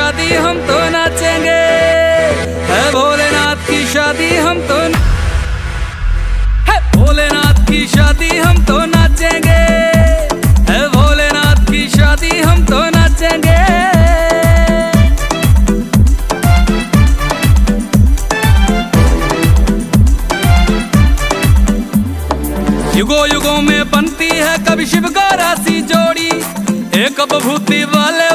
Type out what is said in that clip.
शादी हम तो नाचेंगे, है भोलेनाथ की शादी हम तो, है भोलेनाथ की शादी हम तो नाचेंगे, है भोलेनाथ की शादी हम तो नाचेंगे। युगों युगों में बनती है कभी शिव गौरा सी जोड़ी, एक बभूति वाले